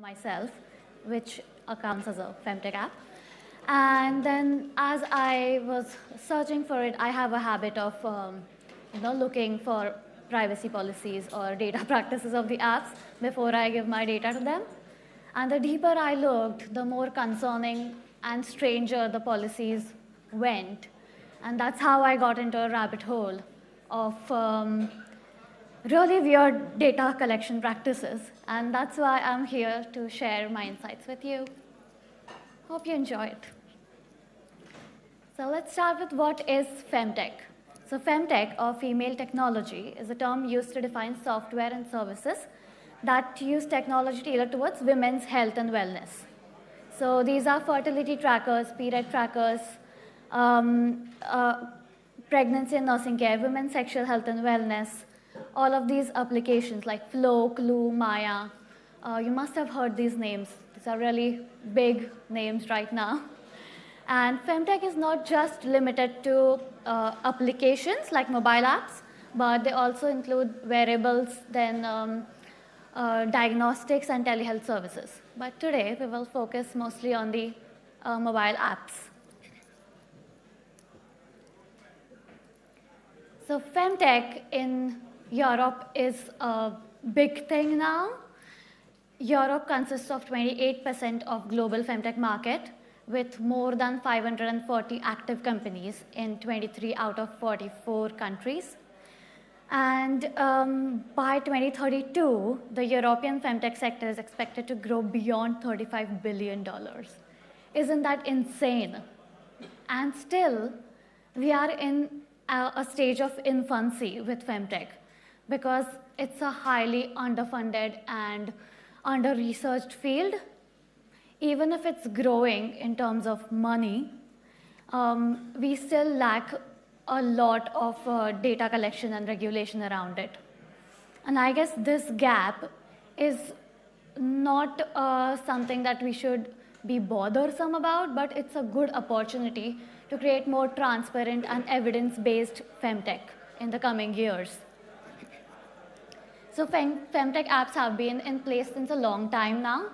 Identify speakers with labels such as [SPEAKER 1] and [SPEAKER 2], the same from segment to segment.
[SPEAKER 1] myself, which accounts as a Femtech app. And then as I was searching for it, I have a habit of looking for privacy policies or data practices of the apps before I give my data to them. And the deeper I looked, the more concerning and stranger the policies went. And that's how I got into a rabbit hole of really weird data collection practices. And that's why I'm here to share my insights with you. Hope you enjoy it. So let's start with what is Femtech. So Femtech, or female technology, is a term used to define software and services that use technology tailored towards women's health and wellness. So these are fertility trackers, period trackers, pregnancy and nursing care, women's sexual health and wellness, all of these applications like Flow, Clue, Maya. You must have heard these names. These are really big names right now. And Femtech is not just limited to applications like mobile apps, but they also include wearables, then diagnostics and telehealth services. But today, we will focus mostly on the mobile apps. So Femtech in Europe is a big thing now. Europe consists of 28% of global Femtech market, with more than 540 active companies in 23 out of 44 countries. And by 2032, the European Femtech sector is expected to grow beyond $35 billion. Isn't that insane? And still, we are in a stage of infancy with Femtech because it's a highly underfunded and under-researched field. Even if it's growing in terms of money, we still lack a lot of data collection and regulation around it. And I guess this gap is not something that we should be bothersome about, but it's a good opportunity to create more transparent and evidence-based Femtech in the coming years. So Femtech apps have been in place since a long time now,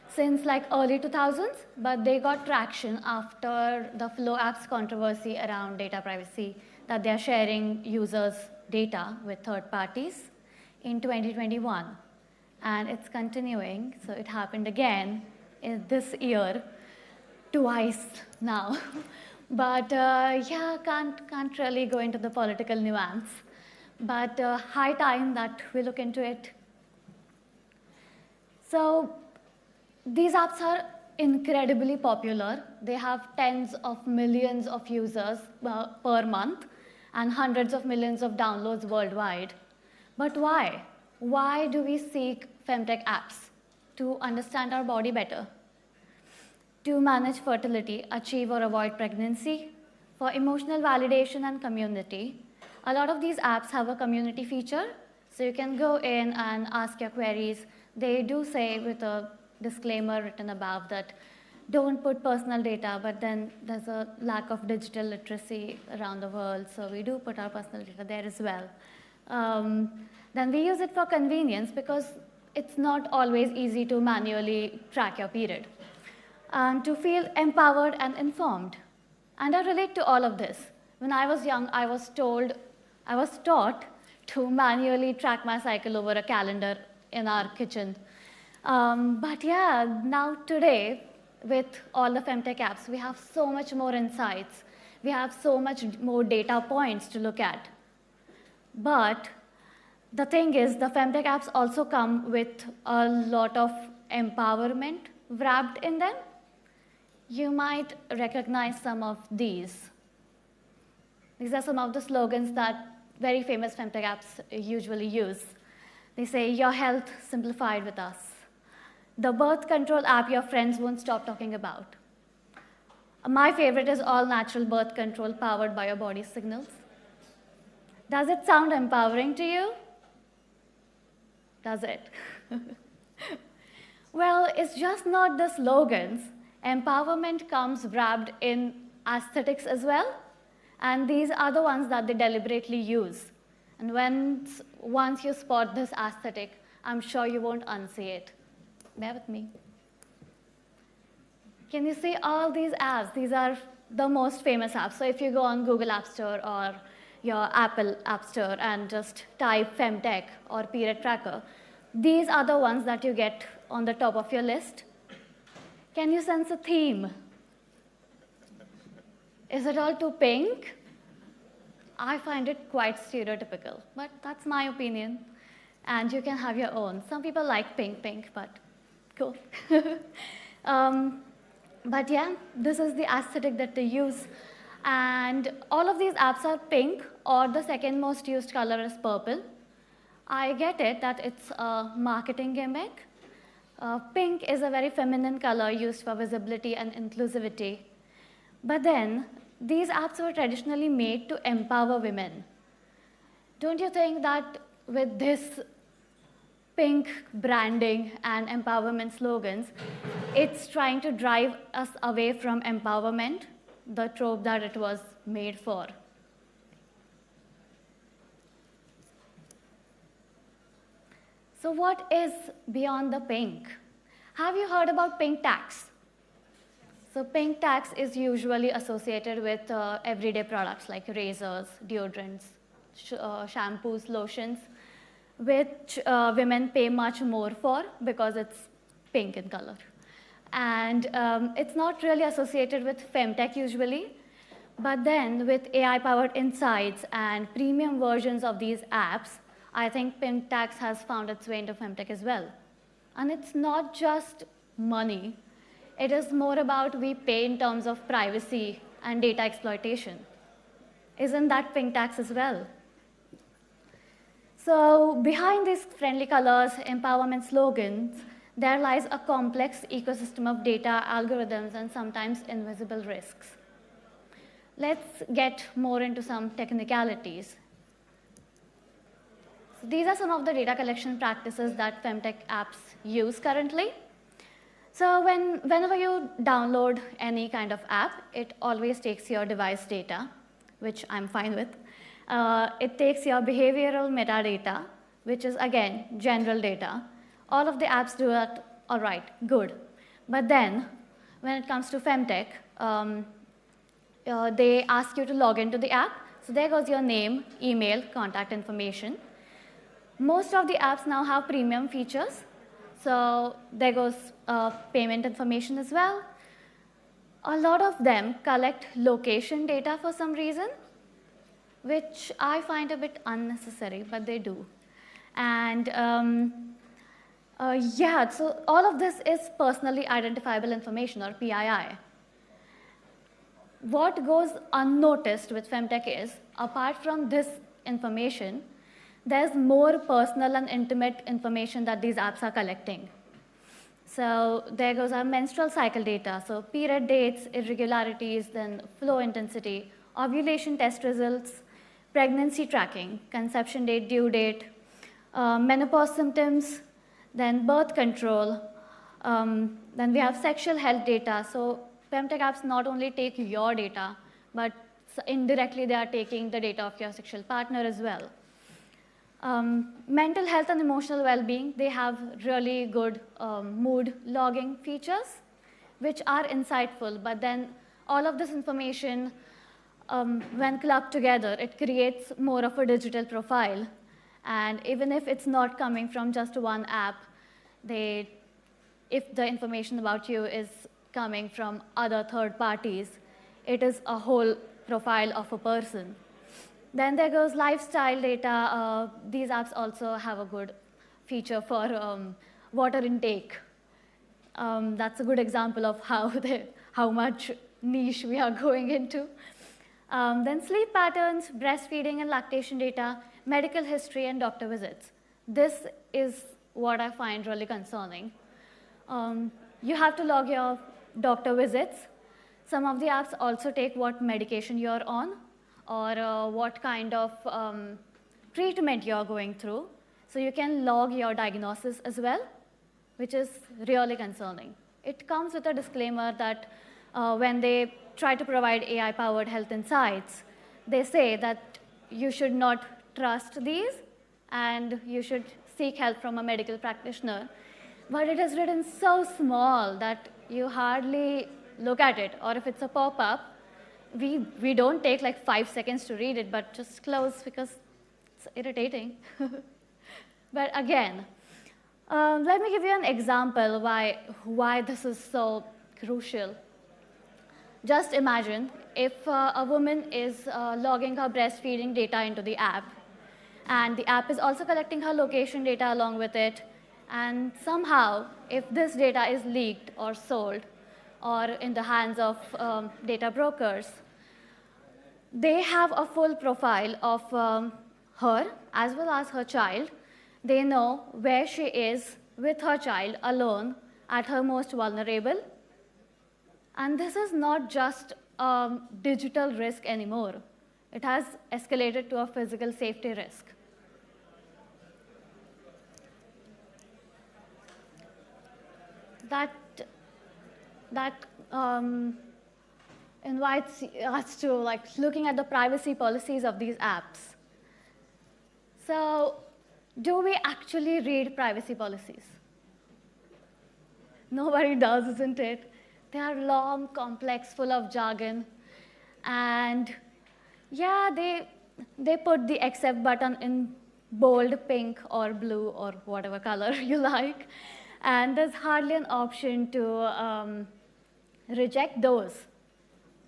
[SPEAKER 1] since like early 2000s, but they got traction after the Flow apps controversy around data privacy, that they're sharing users' data with third parties in 2021. And it's continuing, so it happened again in this year, twice now. But yeah, can't really go into the political nuance. But high time that we look into it. So these apps are incredibly popular. They have tens of millions of users per month and hundreds of millions of downloads worldwide. But why? Why do we seek Femtech apps? To understand our body better, to manage fertility, achieve or avoid pregnancy, for emotional validation and community. A lot of these apps have a community feature, so you can go in and ask your queries. They do say with a disclaimer written above that don't put personal data, but then there's a lack of digital literacy around the world, so we do put our personal data there as well. Then we use it for convenience because it's not always easy to manually track your period. And to feel empowered and informed. And I relate to all of this. When I was young, I was taught to manually track my cycle over a calendar in our kitchen. But yeah, now today, with all the Femtech apps, we have so much more insights. We have so much more data points to look at. But the thing is, the Femtech apps also come with a lot of empowerment wrapped in them. You might recognize some of these. These are some of the slogans that very famous Femtech apps usually use. They say, your health simplified with us. The birth control app your friends won't stop talking about. My favorite is all natural birth control powered by your body's signals. Does it sound empowering to you? Does it? Well, it's just not the slogans. Empowerment comes wrapped in aesthetics as well. And these are the ones that they deliberately use. And once you spot this aesthetic, I'm sure you won't unsee it. Bear with me. Can you see all these apps? These are the most famous apps. So if you go on Google App Store or your Apple App Store and just type Femtech or period tracker, these are the ones that you get on the top of your list. Can you sense a theme? Is it all too pink? I find it quite stereotypical, but that's my opinion. And you can have your own. Some people like pink, but cool. But yeah, this is the aesthetic that they use. And all of these apps are pink, or the second most used color is purple. I get it that it's a marketing gimmick. Pink is a very feminine color used for visibility and inclusivity. But then, these apps were traditionally made to empower women. Don't you think that with this pink branding and empowerment slogans, it's trying to drive us away from empowerment, the trope that it was made for? So what is beyond the pink? Have you heard about pink tax? So pink tax is usually associated with everyday products like razors, deodorants, shampoos, lotions, which women pay much more for because it's pink in color. And it's not really associated with Femtech usually, but then with AI-powered insights and premium versions of these apps, I think pink tax has found its way into Femtech as well. And it's not just money. It is more about we pay in terms of privacy and data exploitation. Isn't that pink tax as well? So behind these friendly colors, empowerment slogans, there lies a complex ecosystem of data, algorithms, and sometimes invisible risks. Let's get more into some technicalities. So these are some of the data collection practices that Femtech apps use currently. So whenever you download any kind of app, it always takes your device data, which I'm fine with. It takes your behavioral metadata, which is, again, general data. All of the apps do that, all right, good. But then, when it comes to Femtech, they ask you to log into the app. So there goes your name, email, contact information. Most of the apps now have premium features. So there goes payment information as well. A lot of them collect location data for some reason, which I find a bit unnecessary, but they do. And yeah, so all of this is personally identifiable information, or PII. What goes unnoticed with Femtech is, apart from this information, there's more personal and intimate information that these apps are collecting. So there goes our menstrual cycle data, so period dates, irregularities, then flow intensity, ovulation test results, pregnancy tracking, conception date, due date, menopause symptoms, then birth control, then we have sexual health data. So Femtech apps not only take your data, but indirectly they are taking the data of your sexual partner as well. Mental health and emotional well-being, they have really good mood logging features, which are insightful, but then all of this information, when clubbed together, it creates more of a digital profile. And even if it's not coming from just one app, if the information about you is coming from other third parties, it is a whole profile of a person. Then there goes lifestyle data. These apps also have a good feature for water intake. That's a good example of how much niche we are going into. Then sleep patterns, breastfeeding and lactation data, medical history, and doctor visits. This is what I find really concerning. You have to log your doctor visits. Some of the apps also take what medication you're on, or what kind of treatment you're going through. So you can log your diagnosis as well, which is really concerning. It comes with a disclaimer that when they try to provide AI-powered health insights, they say that you should not trust these and you should seek help from a medical practitioner. but it is written so small that you hardly look at it. Or if it's a pop-up, we don't take like 5 seconds to read it, but just close because it's irritating. But again, let me give you an example why this is so crucial. Just imagine if a woman is logging her breastfeeding data into the app, and the app is also collecting her location data along with it, and somehow, if this data is leaked or sold or in the hands of data brokers, they have a full profile of her as well as her child. They know where she is with her child alone at her most vulnerable. And this is not just a digital risk anymore. It has escalated to a physical safety risk. That invites us to looking at the privacy policies of these apps. So, do we actually read privacy policies? Nobody does, isn't it? They are long, complex, full of jargon, and yeah, they put the accept button in bold, pink, or blue, or whatever color you like, and there's hardly an option to reject those,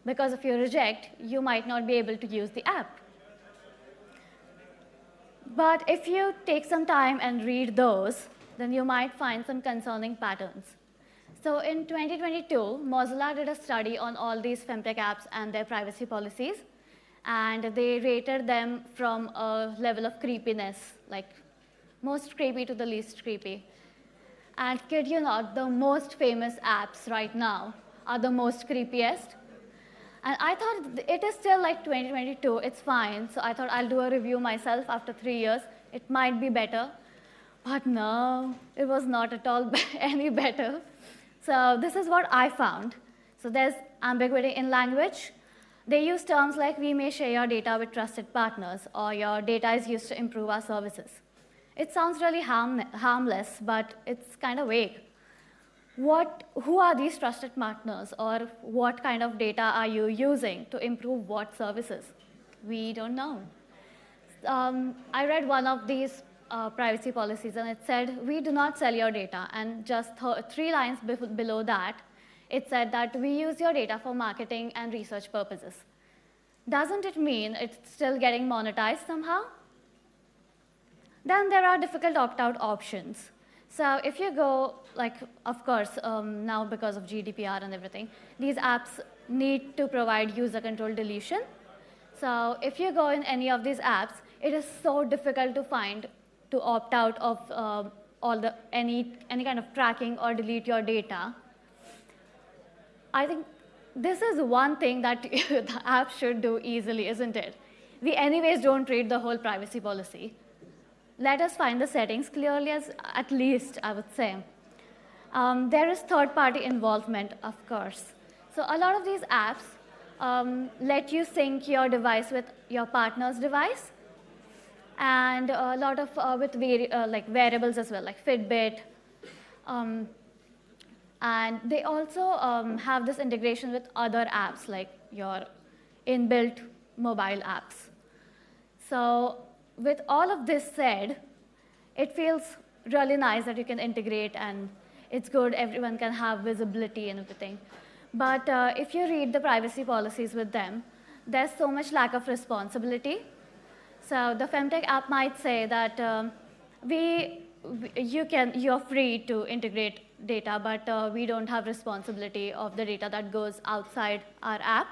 [SPEAKER 1] because if you reject, you might not be able to use the app. But if you take some time and read those, then you might find some concerning patterns. So in 2022, Mozilla did a study on all these Femtech apps and their privacy policies, and they rated them from a level of creepiness, like most creepy to the least creepy. And kid you not, the most famous apps right now are the most creepiest. And I thought it is still like 2022, it's fine. So I thought I'll do a review myself after 3 years. It might be better. But no, it was not at all any better. So this is what I found. So there's ambiguity in language. They use terms like, we may share your data with trusted partners, or your data is used to improve our services. It sounds really harmless, but it's kind of vague. Who are these trusted partners, or what kind of data are you using to improve what services? We don't know. I read one of these privacy policies, and it said, we do not sell your data. And just 3 lines below that, it said that we use your data for marketing and research purposes. Doesn't it mean it's still getting monetized somehow? Then there are difficult opt-out options. So if you go, of course, now because of GDPR and everything, these apps need to provide user control deletion. So if you go in any of these apps, it is so difficult to opt out of any kind of tracking or delete your data. I think this is one thing that the app should do easily, isn't it? We anyways don't read the whole privacy policy. Let us find the settings clearly, at least, I would say. There is third-party involvement, of course. So a lot of these apps let you sync your device with your partner's device, and a lot of with variables as well, like Fitbit. And they also have this integration with other apps, like your inbuilt mobile apps. So with all of this said, it feels really nice that you can integrate, and it's good, everyone can have visibility and everything. But if you read the privacy policies with them, there's so much lack of responsibility. So the Femtech app might say that you're free to integrate data, but we don't have responsibility of the data that goes outside our app.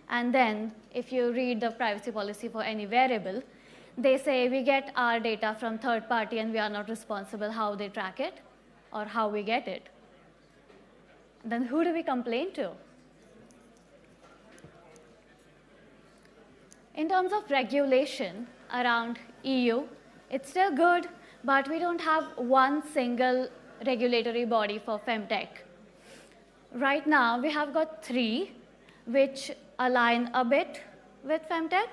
[SPEAKER 1] And then if you read the privacy policy for any variable, they say we get our data from third party and we are not responsible how they track it or how we get it. Then who do we complain to? In terms of regulation around EU, it's still good, but we don't have one single regulatory body for Femtech. Right now, we have got 3 which align a bit with Femtech.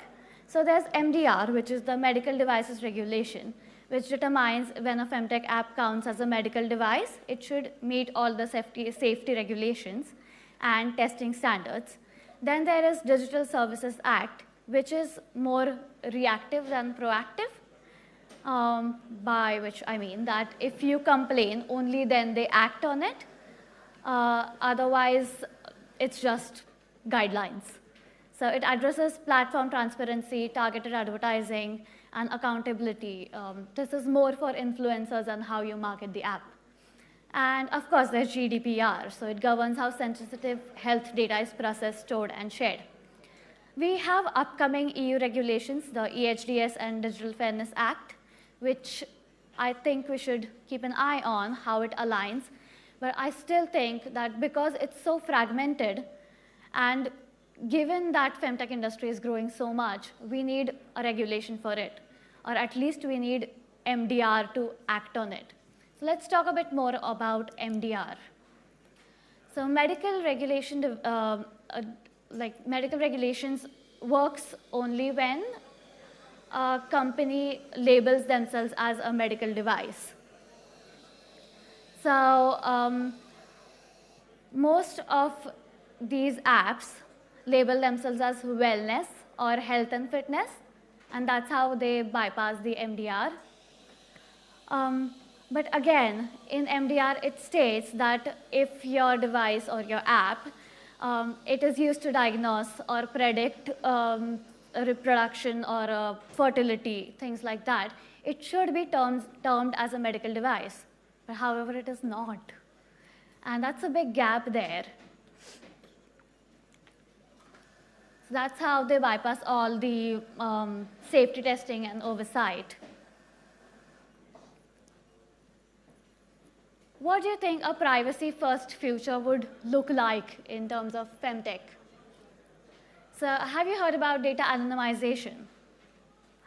[SPEAKER 1] So there's MDR, which is the Medical Devices Regulation, which determines when a Femtech app counts as a medical device. It should meet all the safety regulations and testing standards. Then there is Digital Services Act, which is more reactive than proactive, by which I mean that if you complain, only then they act on it. Otherwise, it's just guidelines. So it addresses platform transparency, targeted advertising, and accountability. This is more for influencers and how you market the app. And of course, there's GDPR. So it governs how sensitive health data is processed, stored, and shared. We have upcoming EU regulations, the EHDS and Digital Fairness Act, which I think we should keep an eye on how it aligns. But I still think that because it's so fragmented, and given that Femtech industry is growing so much, we need a regulation for it, or at least we need MDR to act on it. So let's talk a bit more about MDR. So medical regulations works only when a company labels themselves as a medical device. So most of these apps label themselves as wellness or health and fitness, and that's how they bypass the MDR. But again, in MDR, it states that if your device or your app, it is used to diagnose or predict reproduction or fertility, things like that, it should be termed as a medical device. But however, it is not. And that's a big gap there. So that's how they bypass all the safety testing and oversight. What do you think a privacy-first future would look like in terms of Femtech? So have you heard about data anonymization?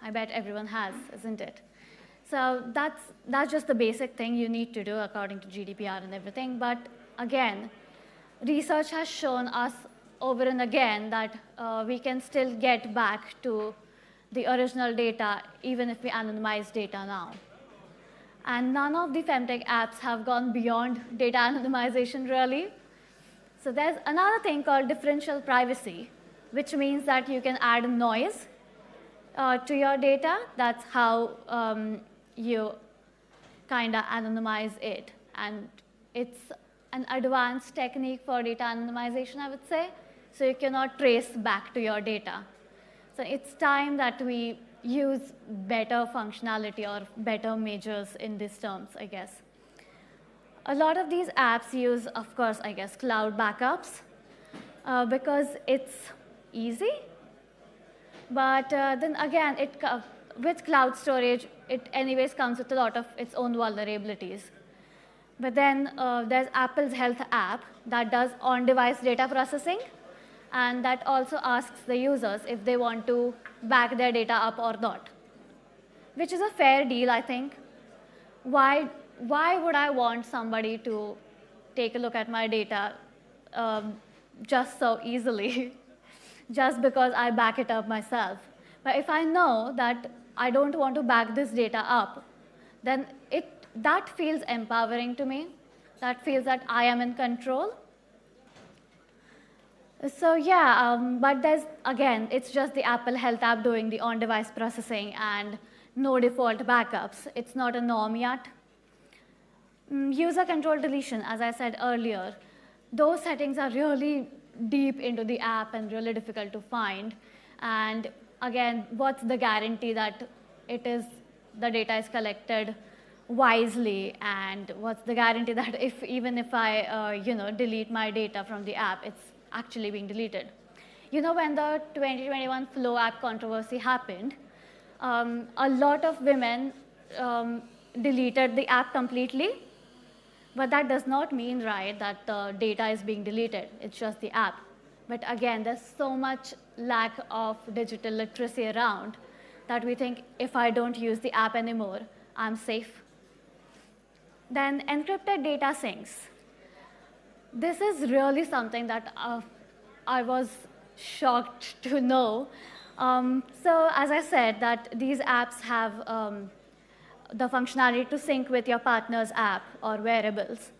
[SPEAKER 1] I bet everyone has, isn't it? So that's just the basic thing you need to do according to GDPR and everything. But again, research has shown us over and again that we can still get back to the original data even if we anonymize data now. And none of the Femtech apps have gone beyond data anonymization, really. So there's another thing called differential privacy, which means that you can add noise to your data. That's how you kind of anonymize it. And it's an advanced technique for data anonymization, I would say. So you cannot trace back to your data. So it's time that we use better functionality or better measures in these terms, I guess. A lot of these apps use, of course, I guess, cloud backups because it's easy. But then again, with cloud storage, it anyways comes with a lot of its own vulnerabilities. But then there's Apple's Health app that does on-device data processing, and that also asks the users if they want to back their data up or not, which is a fair deal, I think. Why would I want somebody to take a look at my data just so easily, just because I back it up myself? But if I know that I don't want to back this data up, then that feels empowering to me. That feels that I am in control. So yeah, but there's, again, it's just the Apple Health app doing the on-device processing and no default backups. It's not a norm yet. User control deletion, as I said earlier, those settings are really deep into the app and really difficult to find. And again, what's the guarantee that the data is collected wisely, and what's the guarantee that even if I delete my data from the app, it's actually being deleted? You know, when the 2021 Flow app controversy happened, a lot of women deleted the app completely, but that does not mean, right, that the data is being deleted. It's just the app. But again, there's so much lack of digital literacy around that we think if I don't use the app anymore, I'm safe. Then encrypted data sinks. This is really something that I was shocked to know. So as I said, that these apps have the functionality to sync with your partner's app or wearables.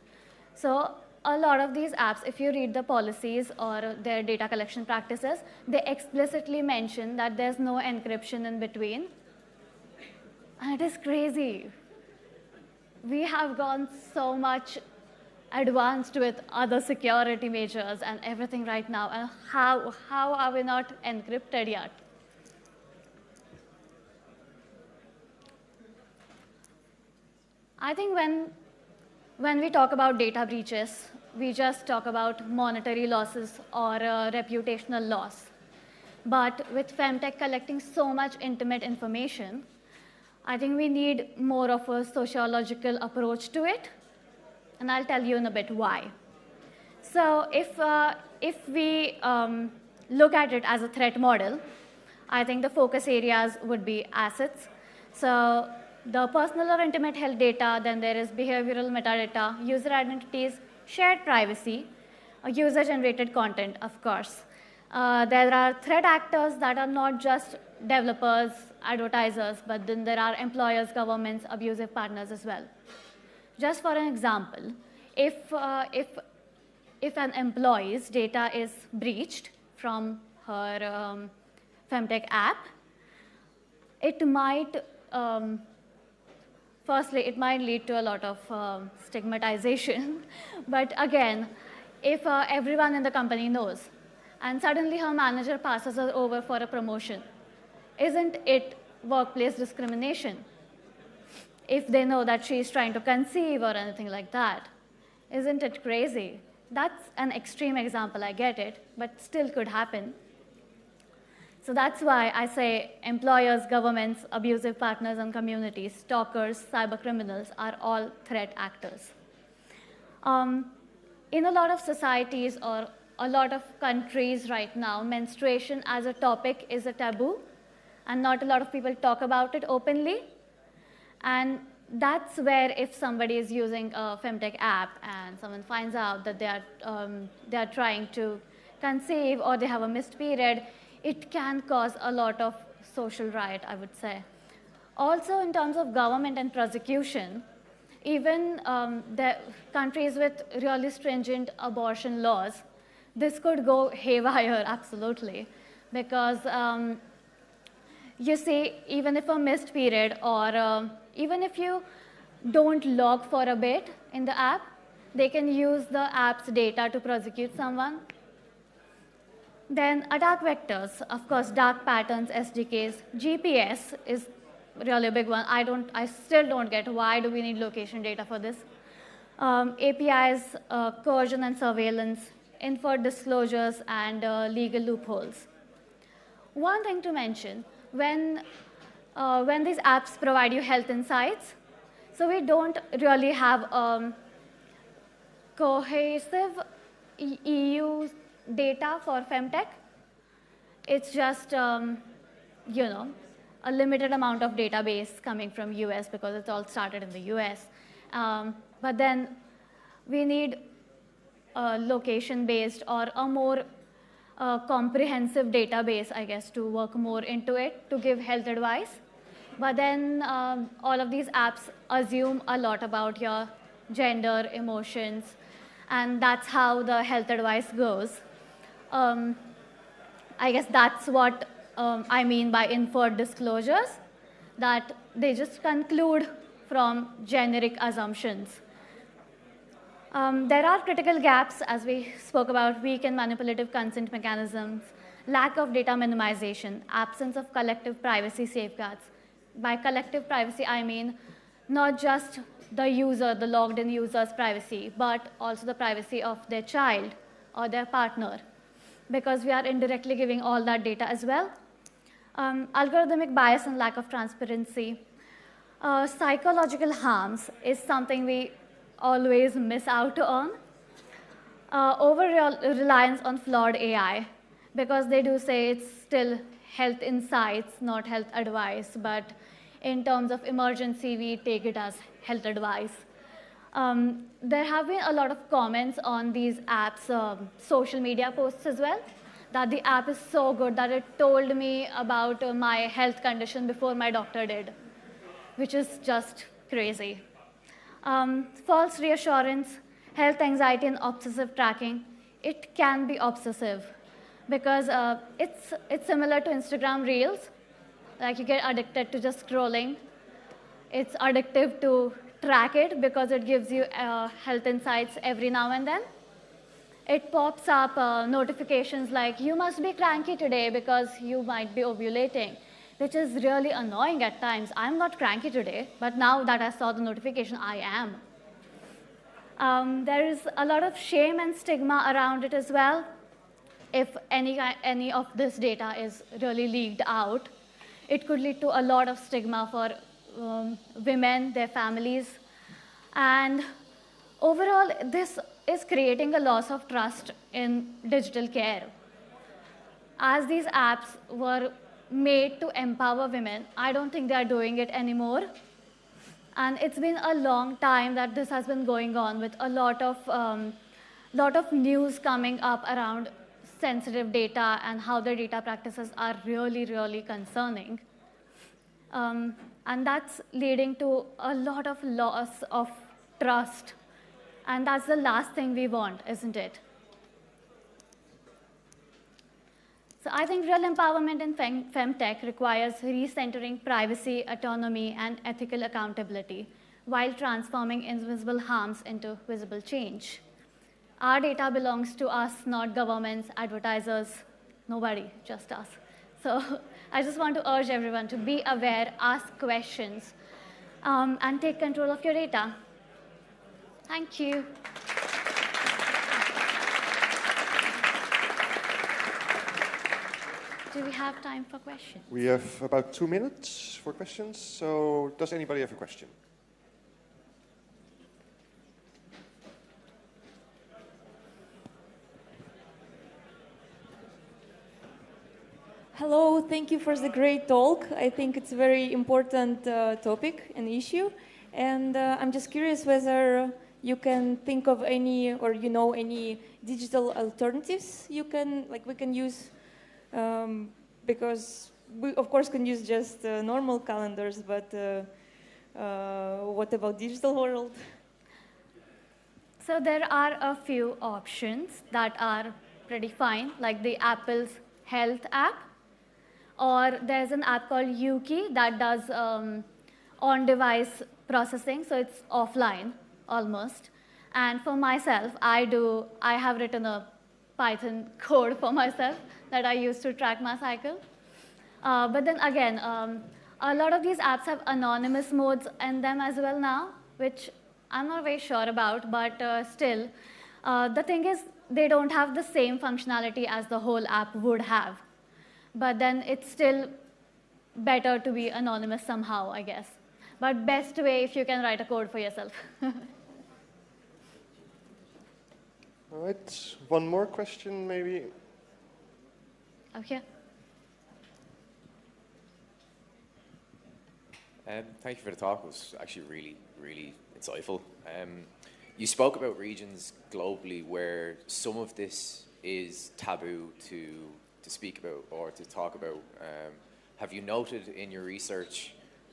[SPEAKER 1] So a lot of these apps, if you read the policies or their data collection practices, they explicitly mention that there's no encryption in between. And it is crazy. We have gone so much advanced with other security measures and everything right now, and how are we not encrypted yet? I think when we talk about data breaches, we just talk about monetary losses or reputational loss. But with Femtech collecting so much intimate information, I think we need more of a sociological approach to it, and I'll tell you in a bit why. So if we look at it as a threat model, I think the focus areas would be assets. So the personal or intimate health data, then there is behavioral metadata, user identities, shared privacy, user-generated content, of course. There are threat actors that are not just developers, advertisers, but then there are employers, governments, abusive partners as well. Just for an example, if an employee's data is breached from her Femtech app, it might firstly, it might lead to a lot of stigmatization. But again, if everyone in the company knows, and suddenly her manager passes her over for a promotion, isn't it workplace discrimination? If they know that she's trying to conceive or anything like that, isn't it crazy? That's an extreme example, I get it, but still could happen. So that's why I say employers, governments, abusive partners and communities, stalkers, cyber criminals are all threat actors. In a lot of societies or a lot of countries right now, menstruation as a topic is a taboo, and not a lot of people talk about it openly. And that's where if somebody is using a Femtech app and someone finds out that they are trying to conceive or they have a missed period, it can cause a lot of social riot, I would say. Also, in terms of government and prosecution, even the countries with really stringent abortion laws, this could go haywire, absolutely. Because you see, even if a missed period or even if you don't log for a bit in the app, they can use the app's data to prosecute someone. Then attack vectors, of course, dark patterns, SDKs. GPS is really a big one. I still don't get why do we need location data for this. APIs, coercion and surveillance, inferred disclosures, and legal loopholes. One thing to mention, when these apps provide you health insights, so we don't really have cohesive EU data for Femtech. It's just, you know, a limited amount of database coming from US because it's all started in the US. But then we need a location-based or a more comprehensive database, I guess, to work more into it to give health advice. But then all of these apps assume a lot about your gender, emotions, and that's how the health advice goes. I guess that's what I mean by inferred disclosures, that they just conclude from generic assumptions. There are critical gaps, as we spoke about, weak and manipulative consent mechanisms, lack of data minimization, absence of collective privacy safeguards. By collective privacy, I mean not just the user, the logged-in user's privacy, but also the privacy of their child or their partner, because we are indirectly giving all that data as well. Algorithmic bias and lack of transparency. Psychological harms is something we always miss out on. Over-reliance on flawed AI, because they do say it's still health insights, not health advice, but in terms of emergency, we take it as health advice. There have been a lot of comments on these apps' social media posts as well, that the app is so good that it told me about my health condition before my doctor did. which is just crazy. False reassurance, health anxiety, and obsessive tracking. It can be obsessive because it's similar to Instagram Reels. Like you get addicted to just scrolling. It's addictive to track it because it gives you health insights every now and then. It pops up notifications like, you must be cranky today because you might be ovulating, which is really annoying at times. I'm not cranky today, but now that I saw the notification, I am. There is a lot of shame and stigma around it as well. If any of this data is really leaked out, it could lead to a lot of stigma for women, their families. And overall, this is creating a loss of trust in digital care. As these apps were made to empower women, I don't think they are doing it anymore. And it's been a long time that this has been going on with a lot of news coming up around sensitive data and how their data practices are really, really concerning. And that's leading to a lot of loss of trust. And that's the last thing we want, isn't it? So I think real empowerment in Femtech requires recentering privacy, autonomy, and ethical accountability while transforming invisible harms into visible change. Our data belongs to us, not governments, advertisers, nobody, just us. So I just want to urge everyone to be aware, ask questions, and take control of your data. Thank you. Do we have time for questions?
[SPEAKER 2] We have about 2 minutes for questions. So does anybody have a question?
[SPEAKER 3] Hello, thank you for the great talk. I think it's a very important topic and issue. And I'm just curious whether you can think of any, or you know, any digital alternatives we can use, because we of course can use just normal calendars, but what about digital world?
[SPEAKER 1] So there are a few options that are pretty fine, like the Apple's Health app, or there's an app called Yuki that does on-device processing, so it's offline almost. And for myself, I have written a Python code for myself that I use to track my cycle. But then again, a lot of these apps have anonymous modes in them as well now, which I'm not very sure about, but still, the thing is, they don't have the same functionality as the whole app would have. But then it's still better to be anonymous somehow, I guess. But best way if you can write a code for yourself.
[SPEAKER 2] All right, one more question maybe.
[SPEAKER 1] Okay.
[SPEAKER 4] Thank you for the talk. It was actually really, really insightful. You spoke about regions globally where some of this is taboo to speak about or to talk about. Have you noted in your research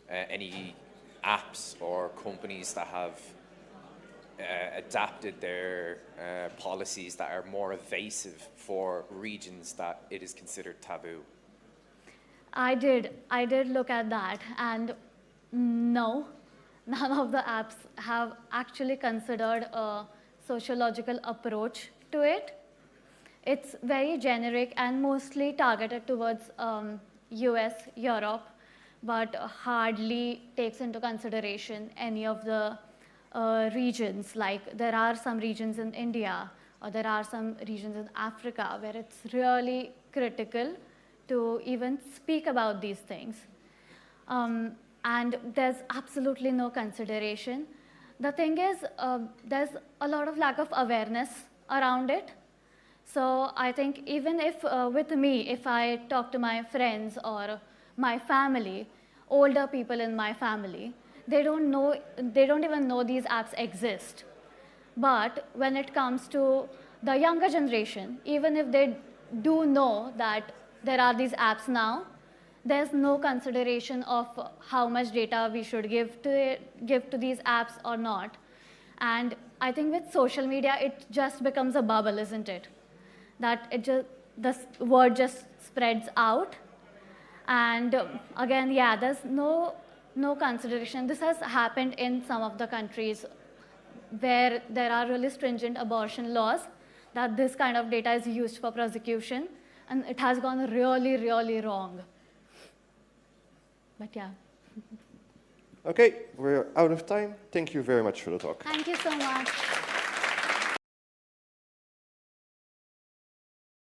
[SPEAKER 4] any apps or companies that have adapted their policies that are more evasive for regions that it is considered taboo?
[SPEAKER 1] I did look at that, and no, none of the apps have actually considered a sociological approach to it. It's very generic and mostly targeted towards US, Europe, but hardly takes into consideration any of the regions. Like there are some regions in India, or there are some regions in Africa where it's really critical to even speak about these things. And there's absolutely no consideration. The thing is, there's a lot of lack of awareness around it. So I think even if, with me, if I talk to my friends or my family, older people in my family, they don't even know these apps exist. But when it comes to the younger generation, even if they do know that there are these apps now, there's no consideration of how much data we should give to these apps or not. And I think with social media, it just becomes a bubble, isn't it? That the word just spreads out. And again, yeah, there's no consideration. This has happened in some of the countries where there are really stringent abortion laws, that this kind of data is used for prosecution, and it has gone really, really wrong. But yeah.
[SPEAKER 2] Okay, we're out of time. Thank you very much for the talk.
[SPEAKER 1] Thank you so much.